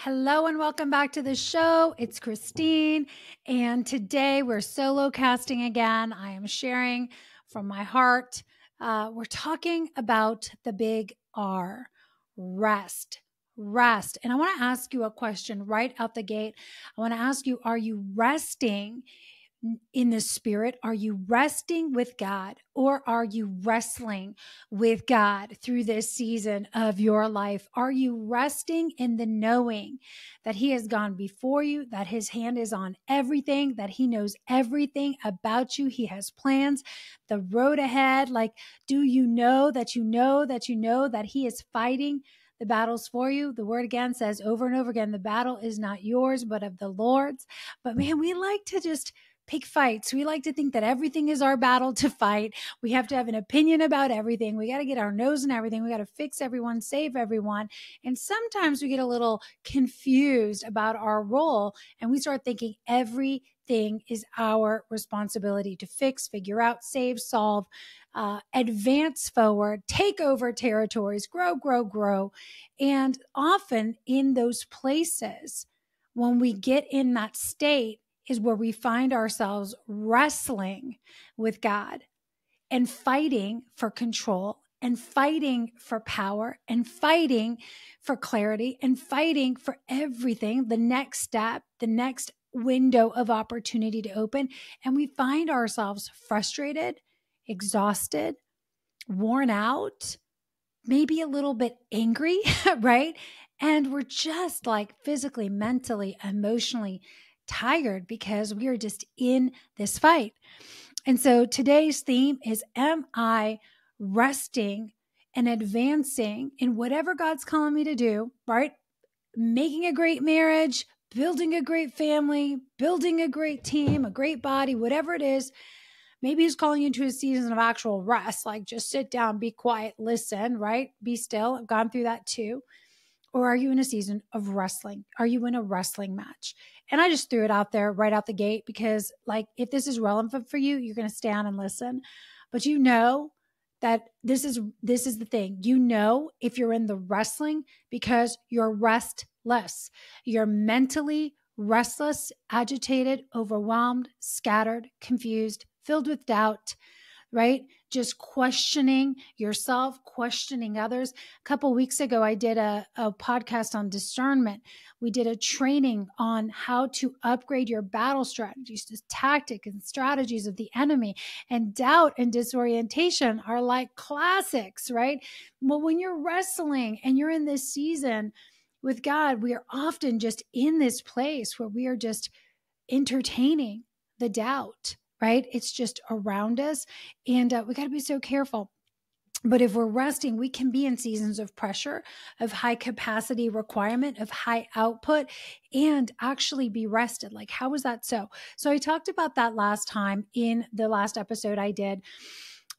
Hello and welcome back to the show. It's Christine, and today we're solo casting again. I am sharing from my heart. We're talking about the big R, rest. Rest. And I want to ask you a question right out the gate. I want to ask you, are you resting in the spirit? Are you resting with God, or are you wrestling with God through this season of your life? Are you resting in the knowing that He has gone before you, that His hand is on everything, that He knows everything about you? He has plans, the road ahead. Like, do you know that you know that you know that He is fighting the battles for you? The word again says over and over again, the battle is not yours, but of the Lord's. But man, we like to just pick fights. We like to think that everything is our battle to fight. We have to have an opinion about everything. We got to get our nose in everything. We got to fix everyone, save everyone. And sometimes we get a little confused about our role, and we start thinking everything is our responsibility to fix, figure out, save, solve, advance forward, take over territories, grow. And often in those places, when we get in that state, is where we find ourselves wrestling with God and fighting for control and fighting for power and fighting for clarity and fighting for everything, the next step, the next window of opportunity to open. And we find ourselves frustrated, exhausted, worn out, maybe a little bit angry, right? And we're just like physically, mentally, emotionally tired because we are just in this fight. And so today's theme is, am I resting and advancing in whatever God's calling me to do, right? Making a great marriage, building a great family, building a great team, a great body, whatever it is. Maybe He's calling you into a season of actual rest, like just sit down, be quiet, listen, right? Be still. I've gone through that too. Or are you in a season of wrestling? Are you in a wrestling match? And I just threw it out there right out the gate because, like, if this is relevant for you, you're going to stay on and listen. But you know that this is the thing. You know if you're in the wrestling because you're restless. You're mentally restless, agitated, overwhelmed, scattered, confused, filled with doubt, right? Just questioning yourself, questioning others. A couple of weeks ago, I did a podcast on discernment. We did a training on how to upgrade your battle strategies, the tactics and strategies of the enemy. And doubt and disorientation are like classics, right? Well, when you're wrestling and you're in this season with God, we are often just in this place where we are just entertaining the doubt, right? It's just around us, and we got to be so careful. But if we're resting, we can be in seasons of pressure, of high capacity requirement, of high output, and actually be rested. Like, how is that so? So I talked about that last time in the last episode I did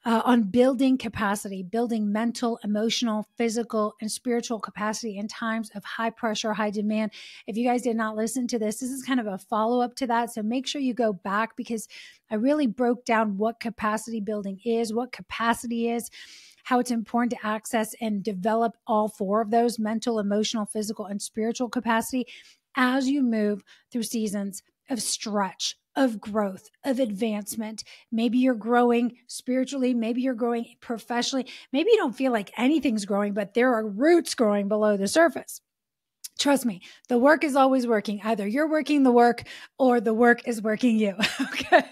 on building capacity, building mental, emotional, physical, and spiritual capacity in times of high pressure, high demand. If you guys did not listen to this is kind of a follow-up to that. So make sure you go back, because I really broke down what capacity building is, what capacity is, how it's important to access and develop all four of those: mental, emotional, physical, and spiritual capacity as you move through seasons of stretch, of growth, of advancement. Maybe you're growing spiritually. Maybe you're growing professionally. Maybe you don't feel like anything's growing, but there are roots growing below the surface. Trust me, the work is always working. Either you're working the work or the work is working you. Okay.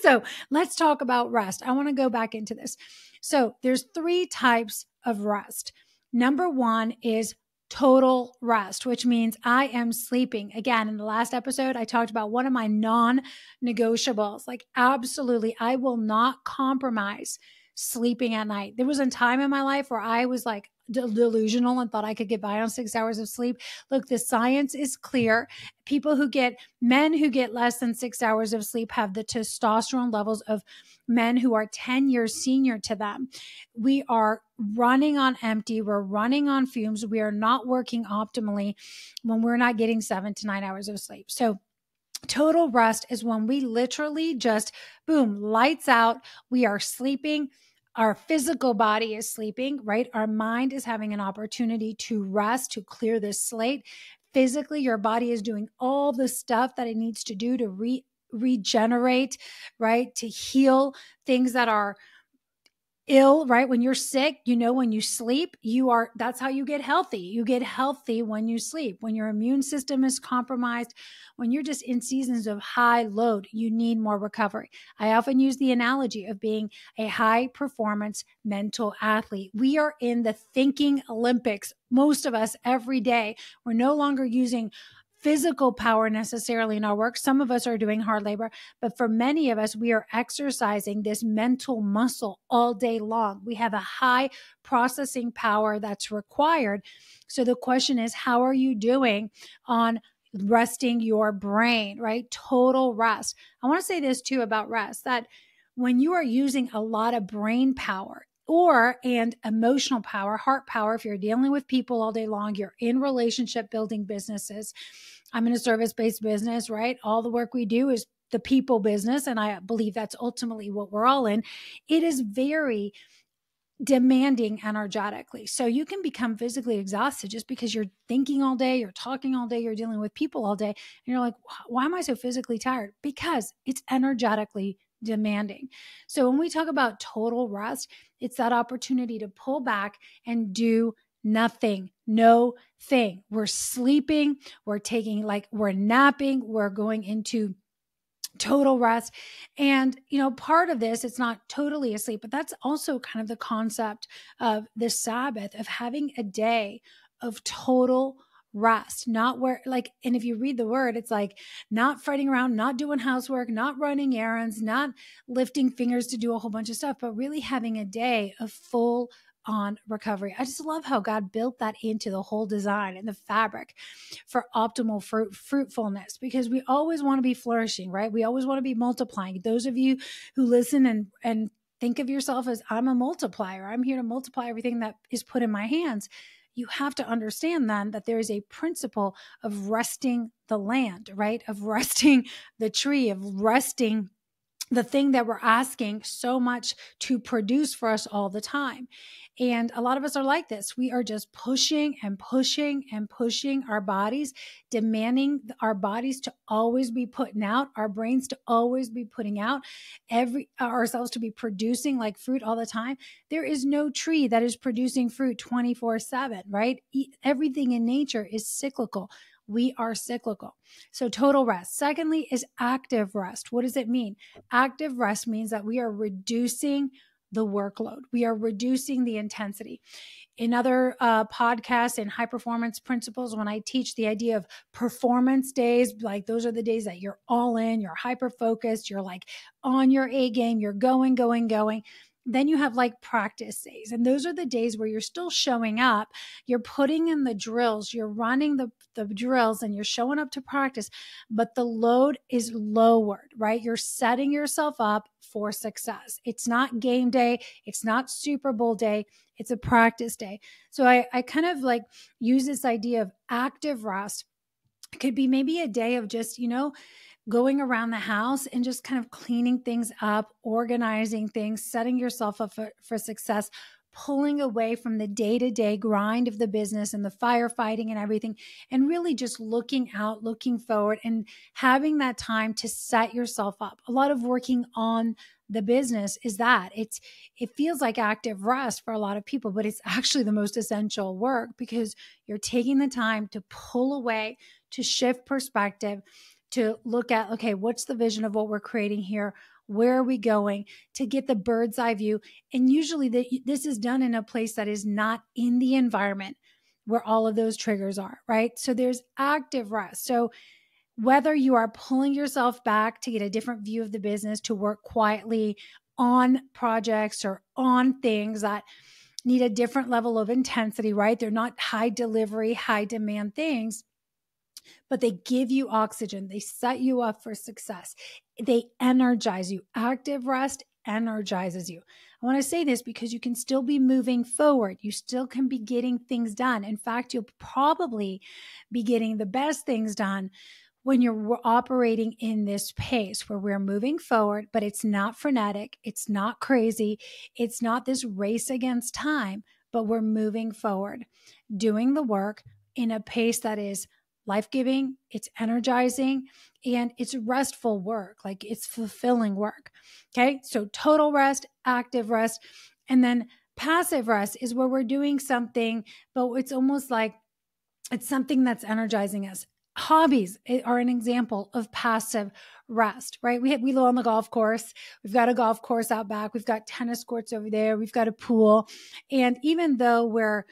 So let's talk about rest. I want to go back into this. So there's 3 types of rest. Number 1 is total rest, which means I am sleeping. Again, in the last episode, I talked about one of my non-negotiables. Like, absolutely, I will not compromise sleeping at night. There was a time in my life where I was like delusional and thought I could get by on 6 hours of sleep. Look, the science is clear. Men who get less than 6 hours of sleep have the testosterone levels of men who are 10 years senior to them. We are running on empty. We're running on fumes. We are not working optimally when we're not getting 7 to 9 hours of sleep. So total rest is when we literally just, boom, lights out. We are sleeping. Our physical body is sleeping, right? Our mind is having an opportunity to rest, to clear this slate. physically your body is doing all the stuff that it needs to do to regenerate, right? To heal things that are ill, right? When you're sick, when you sleep, that's how you get healthy. You get healthy when you sleep. When your immune system is compromised, when you're just in seasons of high load, you need more recovery. I often use the analogy of being a high performance mental athlete. We are in the thinking Olympics, most of us every day. We're no longer using physical power necessarily in our work. Some of us are doing hard labor, but for many of us, we are exercising this mental muscle all day long. We have a high processing power that's required. So the question is, how are you doing on resting your brain, right? Total rest. I want to say this too about rest, that when you are using a lot of brain power, and emotional power, heart power, if you're dealing with people all day long, you're in relationship building businesses. I'm in a service-based business, right? All the work we do is the people business. And I believe that's ultimately what we're all in. It is very demanding energetically. So you can become physically exhausted just because you're thinking all day, you're talking all day, you're dealing with people all day. And you're like, why am I so physically tired? Because it's energetically demanding. So when we talk about total rest, it's that opportunity to pull back and do nothing, no thing. We're sleeping, we're napping, we're going into total rest. And, part of this, it's not totally asleep, but that's also kind of the concept of the Sabbath, of having a day of total rest, and if you read the word, it's like not fretting around, not doing housework, not running errands, not lifting fingers to do a whole bunch of stuff, but really having a day of full on recovery. I just love how God built that into the whole design and the fabric for optimal fruitfulness, because we always want to be flourishing, right? We always want to be multiplying. Those of you who listen and think of yourself as, I'm a multiplier, I'm here to multiply everything that is put in my hands. You have to understand then that there is a principle of resting the land, right? Of resting the tree, of resting the thing that we're asking so much to produce for us all the time. And a lot of us are like this. We are just pushing and pushing and pushing our bodies, demanding our bodies to always be putting out, our brains to always be putting out, ourselves to be producing like fruit all the time. There is no tree that is producing fruit 24/7, right? Everything in nature is cyclical. We are cyclical. So total rest. Secondly is active rest. What does it mean? Active rest means that we are reducing the workload. We are reducing the intensity. In other podcasts and high performance principles, when I teach the idea of performance days, like those are the days that you're all in, you're hyper focused, you're like on your A game, you're going, going, going. Then you have like practice days. And those are the days where you're still showing up, you're putting in the drills, you're running the drills, and you're showing up to practice, but the load is lowered, right? You're setting yourself up for success. It's not game day. It's not Super Bowl day. It's a practice day. So I kind of like use this idea of active rest. It could be maybe a day of just, going around the house and just kind of cleaning things up, organizing things, setting yourself up for success, pulling away from the day-to-day grind of the business and the firefighting and everything, and really just looking out, looking forward, and having that time to set yourself up. A lot of working on the business is that it feels like active rest for a lot of people, but it's actually the most essential work, because you're taking the time to pull away, to shift perspective, to look at, okay, what's the vision of what we're creating here? Where are we going? To get the bird's eye view. And usually this is done in a place that is not in the environment where all of those triggers are, right? So there's active rest. So whether you are pulling yourself back to get a different view of the business, to work quietly on projects or on things that need a different level of intensity, right? They're not high delivery, high demand things, but they give you oxygen. They set you up for success. They energize you. Active rest energizes you. I want to say this because you can still be moving forward. You still can be getting things done. In fact, you'll probably be getting the best things done when you're operating in this pace where we're moving forward, but it's not frenetic. It's not crazy. It's not this race against time, but we're moving forward, doing the work in a pace that is life-giving, it's energizing, and it's restful work. Like it's fulfilling work. Okay. So total rest, active rest, and then passive rest is where we're doing something, but it's almost like it's something that's energizing us. Hobbies are an example of passive rest, right? We live on the golf course. We've got a golf course out back. We've got tennis courts over there. We've got a pool. And even though we're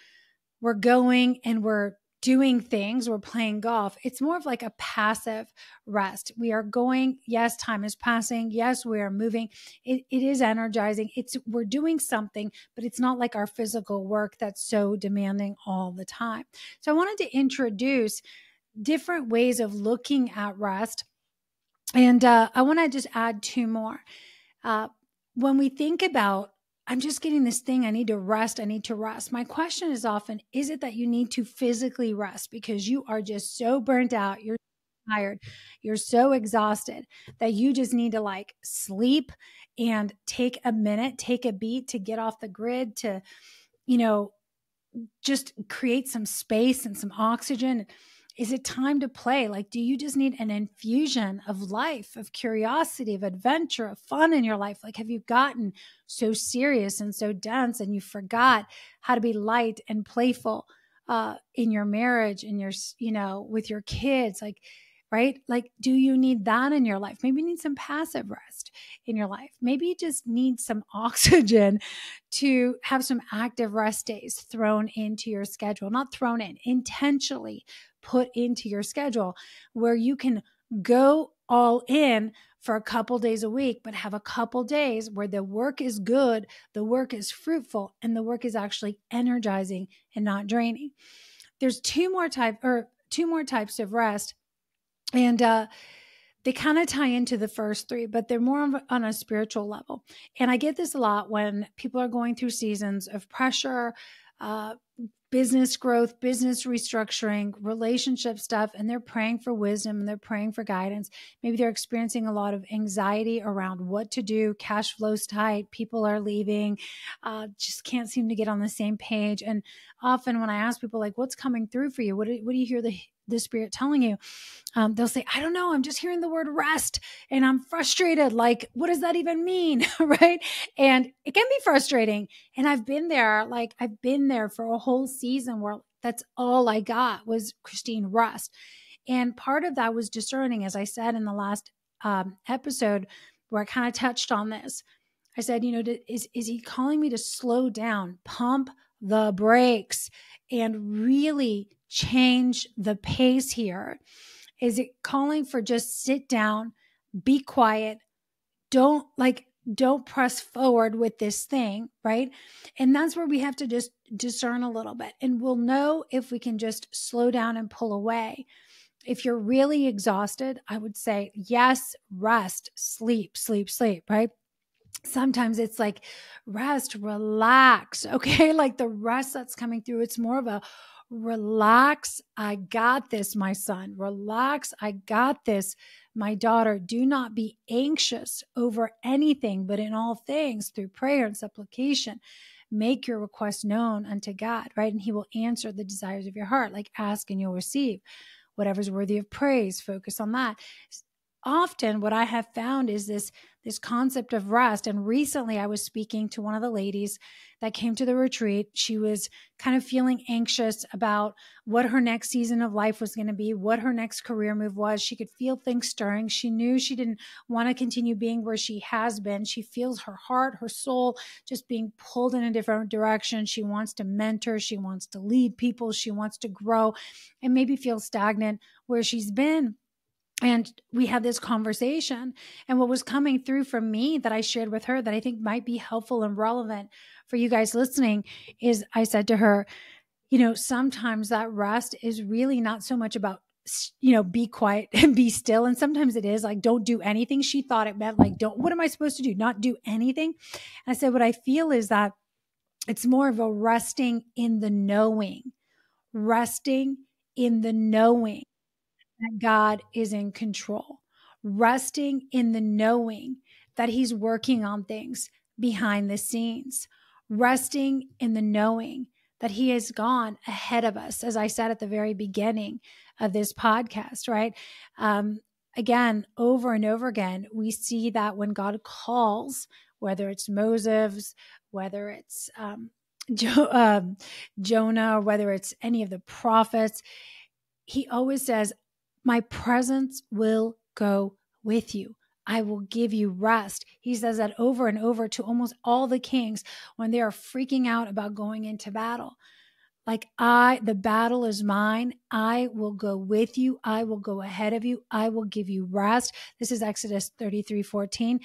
going and we're doing things, we're playing golf, it's more of like a passive rest. We are going, yes, time is passing. Yes, we are moving. It is energizing. We're doing something, but it's not like our physical work that's so demanding all the time. So I wanted to introduce different ways of looking at rest. And I want to just add two more. When we think about, I'm just getting this thing, I need to rest, I need to rest. My question is often, is it that you need to physically rest because you are just so burnt out, you're tired, you're so exhausted that you just need to like sleep and take a minute, take a beat to get off the grid, to, just create some space and some oxygen? Is it time to play? Like, do you just need an infusion of life, of curiosity, of adventure, of fun in your life? Like, have you gotten so serious and so dense and you forgot how to be light and playful in your marriage, in your, with your kids? Like, right? Like, do you need that in your life? Maybe you need some passive rest in your life. Maybe you just need some oxygen to have some active rest days thrown into your schedule, not thrown in, intentionally put into your schedule, where you can go all in for a couple days a week, but have a couple days where the work is good, the work is fruitful, and the work is actually energizing and not draining. There's two more types of rest. And they kind of tie into the first three, but they're more on a spiritual level. And I get this a lot when people are going through seasons of pressure, business growth, business restructuring, relationship stuff, and they're praying for wisdom and they're praying for guidance. Maybe they're experiencing a lot of anxiety around what to do. Cash flow's tight. People are leaving. Just can't seem to get on the same page. And often when I ask people, like, what's coming through for you? What do you hear the Spirit telling you? They'll say, I don't know. I'm just hearing the word rest and I'm frustrated. Like, what does that even mean? Right. And it can be frustrating. And I've been there for a whole season where that's all I got was, Christine, rest. And part of that was discerning, as I said in the last episode, where I kind of touched on this. I said, is he calling me to slow down, pump the brakes, and really change the pace here? Is it calling for just sit down, be quiet, don't press forward with this thing, right? And that's where we have to just discern a little bit. And we'll know if we can just slow down and pull away. If you're really exhausted, I would say, yes, rest, sleep, right? Sometimes it's like rest, relax, okay? Like the rest that's coming through, it's more of a relax, I got this, my son. Relax, I got this, my daughter. Do not be anxious over anything, but in all things, through prayer and supplication, make your request known unto God, right? And he will answer the desires of your heart. Like, ask and you'll receive. Whatever's worthy of praise, focus on that. Often what I have found is this concept of rest. And recently I was speaking to one of the ladies that came to the retreat. She was kind of feeling anxious about what her next season of life was going to be, what her next career move was. She could feel things stirring. She knew she didn't want to continue being where she has been. She feels her heart, her soul just being pulled in a different direction. She wants to mentor. She wants to lead people. She wants to grow and maybe feel stagnant where she's been. And we had this conversation, and what was coming through from me that I shared with her that I think might be helpful and relevant for you guys listening is, I said to her, sometimes that rest is really not so much about, be quiet and be still. And sometimes it is like, don't do anything. She thought it meant like, what am I supposed to do? Not do anything. And I said, what I feel is that it's more of a resting in the knowing that God is in control, resting in the knowing that he's working on things behind the scenes, resting in the knowing that he has gone ahead of us, as I said at the very beginning of this podcast, right? Again, over and over again, we see that when God calls, whether it's Moses, whether it's Jonah, whether it's any of the prophets, he always says, my presence will go with you. I will give you rest. He says that over and over to almost all the kings when they are freaking out about going into battle. Like, the battle is mine. I will go with you. I will go ahead of you. I will give you rest. This is Exodus 33:14.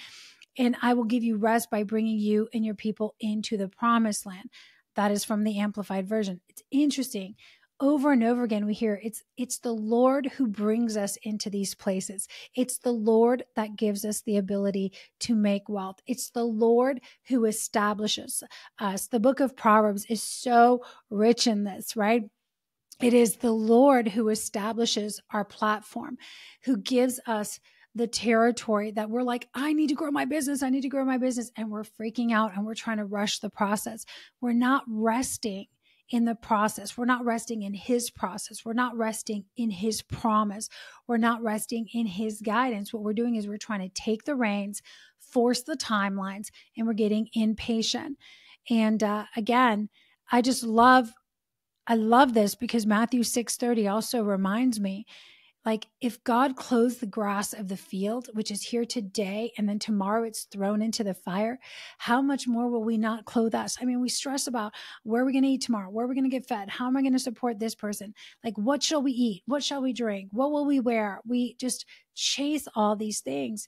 And I will give you rest by bringing you and your people into the promised land. That is from the Amplified Version. It's interesting. Over and over again, we hear it's the Lord who brings us into these places. It's the Lord that gives us the ability to make wealth. It's the Lord who establishes us. The book of Proverbs is so rich in this, right? It is the Lord who establishes our platform, who gives us the territory that we're like, I need to grow my business. I need to grow my business. And we're freaking out and we're trying to rush the process. We're not resting in the process. We're not resting in his process. We're not resting in his promise. We're not resting in his guidance. What we're doing is we're trying to take the reins, force the timelines, and we're getting impatient. And again, I love this because Matthew 6:30 also reminds me, like, if God clothes the grass of the field, which is here today, and then tomorrow it's thrown into the fire, how much more will we not clothe us? I mean, we stress about where are we going to eat tomorrow? Where are we going to get fed? How am I going to support this person? Like, what shall we eat? What shall we drink? What will we wear? We just chase all these things.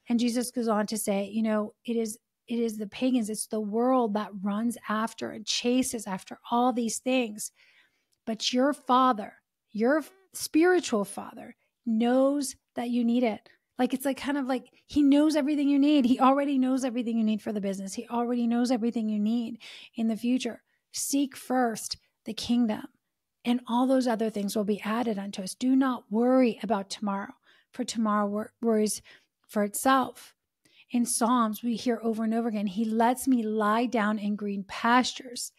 And Jesus goes on to say, it is the pagans, it's the world that runs after and chases after all these things. But your Father, your spiritual Father, knows that you need it. Like, it's like kind of like he knows everything you need. He already knows everything you need for the business. He already knows everything you need in the future. Seek first the kingdom, and all those other things will be added unto us. Do not worry about tomorrow, for tomorrow worries for itself. In Psalms, we hear over and over again, he lets me lie down in green pastures.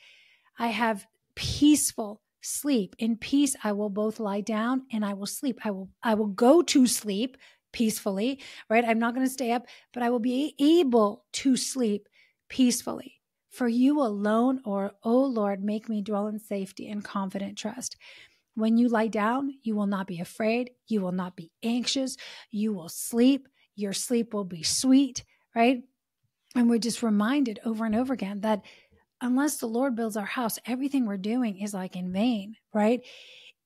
I have peaceful sleep. In peace, I will both lie down and I will sleep. I will go to sleep peacefully, right? I'm not going to stay up, but I will be able to sleep peacefully. For you alone, O Lord, make me dwell in safety and confident trust. When you lie down, you will not be afraid. You will not be anxious. You will sleep. Your sleep will be sweet, right? And we're just reminded over and over again that unless the Lord builds our house, everything we're doing is like in vain, right?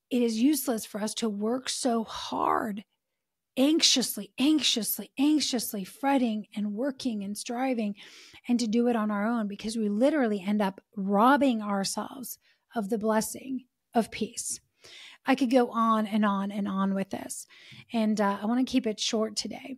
It is useless for us to work so hard, anxiously, fretting and working and striving, and to do it on our own, because we literally end up robbing ourselves of the blessing of peace. I could go on and on and on with this, and I want to keep it short today.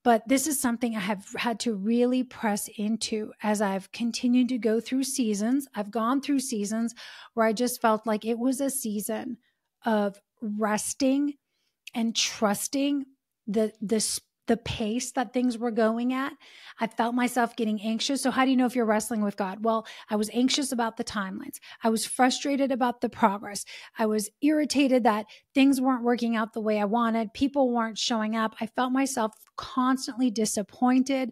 But this is something I have had to really press into as I've continued to go through seasons. I've gone through seasons where I just felt like it was a season of resting and trusting the pace that things were going at. I felt myself getting anxious. So how do you know if you're wrestling with God? Well, I was anxious about the timelines. I was frustrated about the progress. I was irritated that things weren't working out the way I wanted. People weren't showing up. I felt myself constantly disappointed.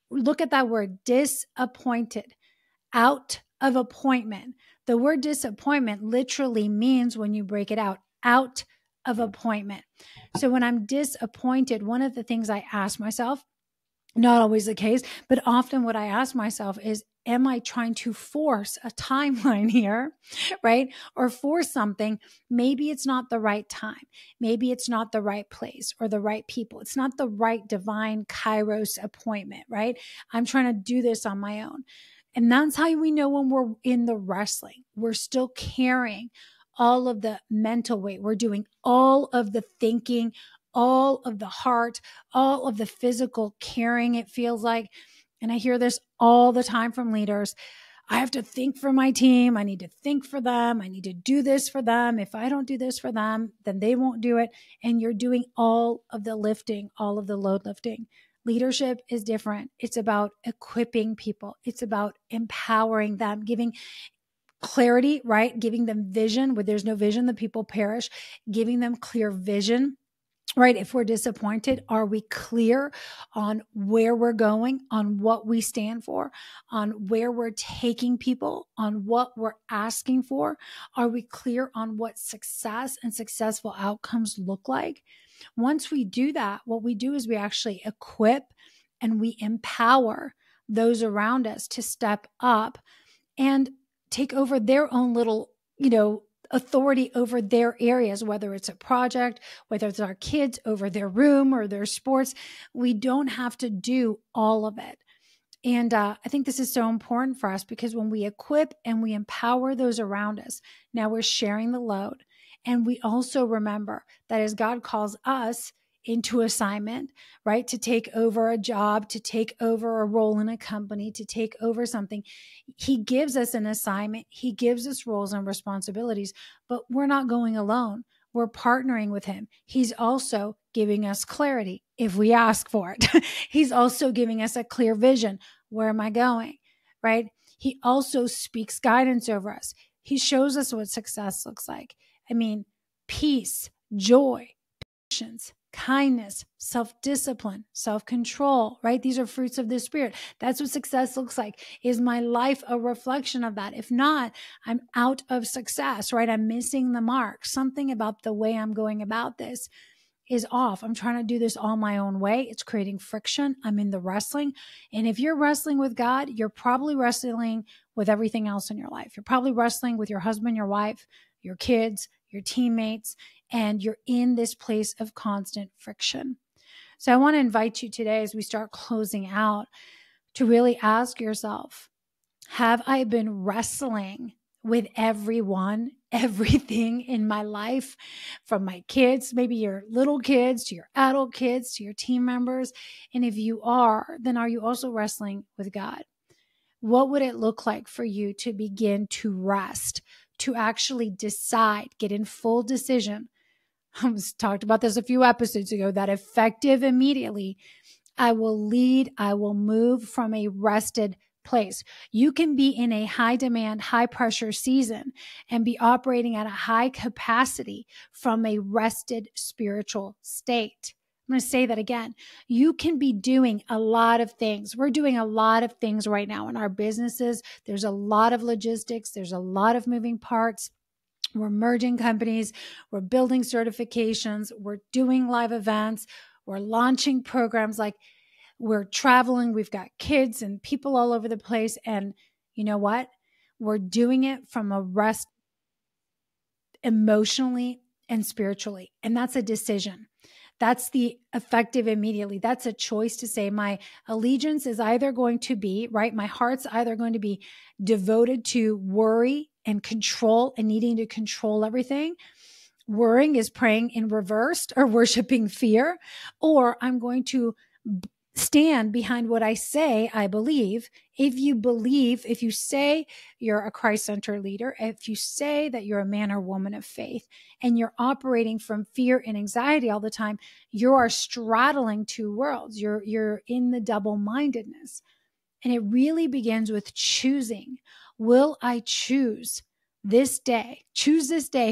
Look at that word, disappointed, out of appointment. The word disappointment literally means, when you break it out of appointment. So when I'm disappointed, one of the things I ask myself, not always the case, but often what I ask myself is, am I trying to force a timeline here, right? Or force something? Maybe it's not the right time. Maybe it's not the right place or the right people. It's not the right divine Kairos appointment, right? I'm trying to do this on my own. And that's how we know when we're in the wrestling. We're still carrying all of the mental weight. We're doing all of the thinking, all of the heart, all of the physical caring, it feels like. And I hear this all the time from leaders. I have to think for my team. I need to think for them. I need to do this for them. If I don't do this for them, then they won't do it. And you're doing all of the lifting, all of the load lifting. Leadership is different. It's about equipping people. It's about empowering them, giving clarity, right? Giving them vision. Where there's no vision, the people perish. Giving them clear vision, right? If we're disappointed, are we clear on where we're going, on what we stand for, on where we're taking people, on what we're asking for? Are we clear on what success and successful outcomes look like? Once we do that, what we do is we actually equip and we empower those around us to step up and take over their own little, authority over their areas, whether it's a project, whether it's our kids over their room or their sports. We don't have to do all of it. And I think this is so important for us because when we equip and we empower those around us, now we're sharing the load. And we also remember that as God calls us into assignment, right, to take over a job, to take over a role in a company, to take over something, He gives us an assignment. He gives us roles and responsibilities, but we're not going alone. We're partnering with Him. He's also giving us clarity if we ask for it. He's also giving us a clear vision. Where am I going? Right? He also speaks guidance over us. He shows us what success looks like. I mean, peace, joy, patience, kindness, self-discipline, self-control, right? These are fruits of the Spirit. That's what success looks like. Is my life a reflection of that? If not, I'm out of success, right? I'm missing the mark. Something about the way I'm going about this is off. I'm trying to do this all my own way. It's creating friction. I'm in the wrestling. And if you're wrestling with God, you're probably wrestling with everything else in your life. You're probably wrestling with your husband, your wife, your kids, your teammates, and you're in this place of constant friction. So I want to invite you today as we start closing out to really ask yourself, have I been wrestling with everything in my life, from my kids, maybe your little kids, to your adult kids, to your team members? And if you are, then are you also wrestling with God? What would it look like for you to begin to rest, to actually decide, get in full decision? I talked about this a few episodes ago, that effective immediately. I will lead, I will move from a rested place. You can be in a high demand, high pressure season and be operating at a high capacity from a rested spiritual state. I'm going to say that again. You can be doing a lot of things. We're doing a lot of things right now in our businesses. There's a lot of logistics. There's a lot of moving parts. We're merging companies. We're building certifications. We're doing live events. We're launching programs. Like, we're traveling. We've got kids and people all over the place. And you know what? We're doing it from a rest emotionally and spiritually. And that's a decision. That's the effective immediately. That's a choice to say my allegiance is either going to be, right? My heart's either going to be devoted to worry and control and needing to control everything. Worrying is praying in reversed or worshiping fear, or I'm going to stand behind what I say I believe. If you say you're a Christ-centered leader, if you say that you're a man or woman of faith, and you're operating from fear and anxiety all the time, you are straddling two worlds. You're in the double-mindedness. And it really begins with choosing. Will I choose this day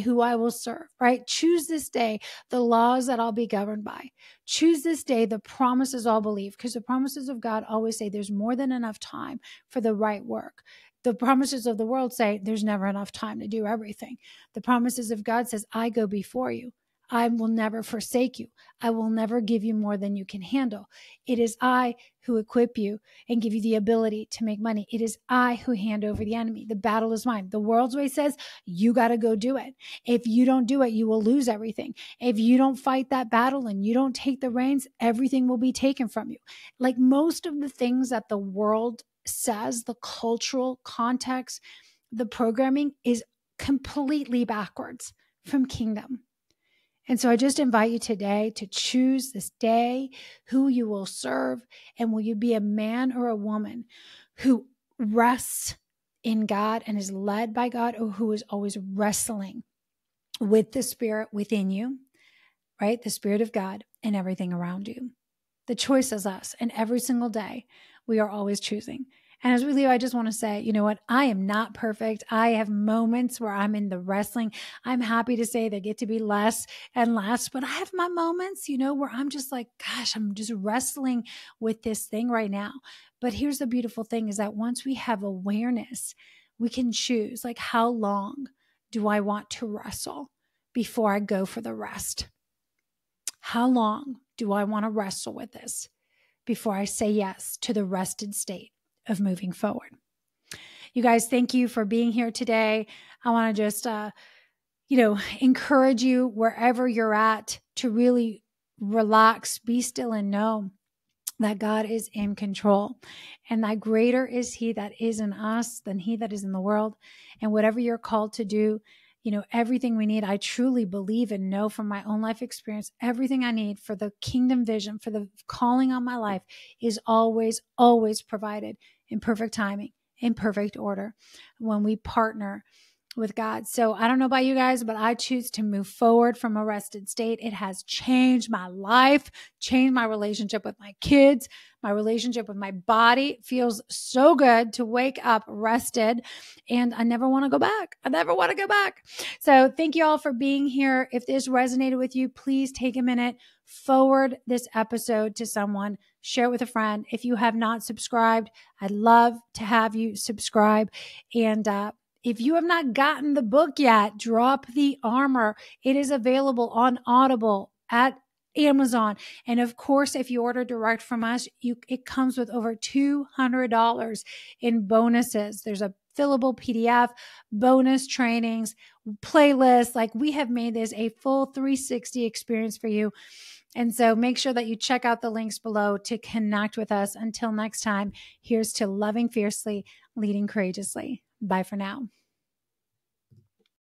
who I will serve, right? Choose this day the laws that I'll be governed by. Choose this day the promises I'll believe, because the promises of God always say there's more than enough time for the right work. The promises of the world say there's never enough time to do everything. The promises of God says, I go before you. I will never forsake you. I will never give you more than you can handle. It is I who equip you and give you the ability to make money. It is I who hand over the enemy. The battle is mine. The world's way says you got to go do it. If you don't do it, you will lose everything. If you don't fight that battle and you don't take the reins, everything will be taken from you. Like most of the things that the world says, the cultural context, the programming is completely backwards from kingdom. And so I just invite you today to choose this day who you will serve, and will you be a man or a woman who rests in God and is led by God, or who is always wrestling with the Spirit within you, right? The Spirit of God and everything around you. The choice is us, and every single day we are always choosing. And as we leave, I just want to say, you know what? I am not perfect. I have moments where I'm in the wrestling. I'm happy to say they get to be less and less, but I have my moments, where I'm just like, gosh, I'm just wrestling with this thing right now. But here's the beautiful thing is that once we have awareness, we can choose, like, how long do I want to wrestle before I go for the rest? How long do I want to wrestle with this before I say yes to the rested state of moving forward? You guys, thank you for being here today. I want to just, encourage you wherever you're at to really relax, be still, and know that God is in control, and that greater is He that is in us than he that is in the world. And whatever you're called to do, everything we need, I truly believe and know from my own life experience, everything I need for the kingdom vision, for the calling on my life is always, always provided in perfect timing, in perfect order when we partner with God. So I don't know about you guys, but I choose to move forward from a rested state. It has changed my life, changed my relationship with my kids, my relationship with my body. It feels so good to wake up rested, and I never want to go back. I never want to go back. So thank you all for being here. If this resonated with you, please take a minute, forward this episode to someone, share it with a friend. If you have not subscribed, I'd love to have you subscribe. And, if you have not gotten the book yet, Drop the Armor. It is available on Audible, at Amazon. And of course, if you order direct from us, it comes with over $200 in bonuses. There's a fillable PDF, bonus trainings, playlists. Like, we have made this a full 360 experience for you. And so make sure that you check out the links below to connect with us. Until next time, here's to loving fiercely, leading courageously. Bye for now.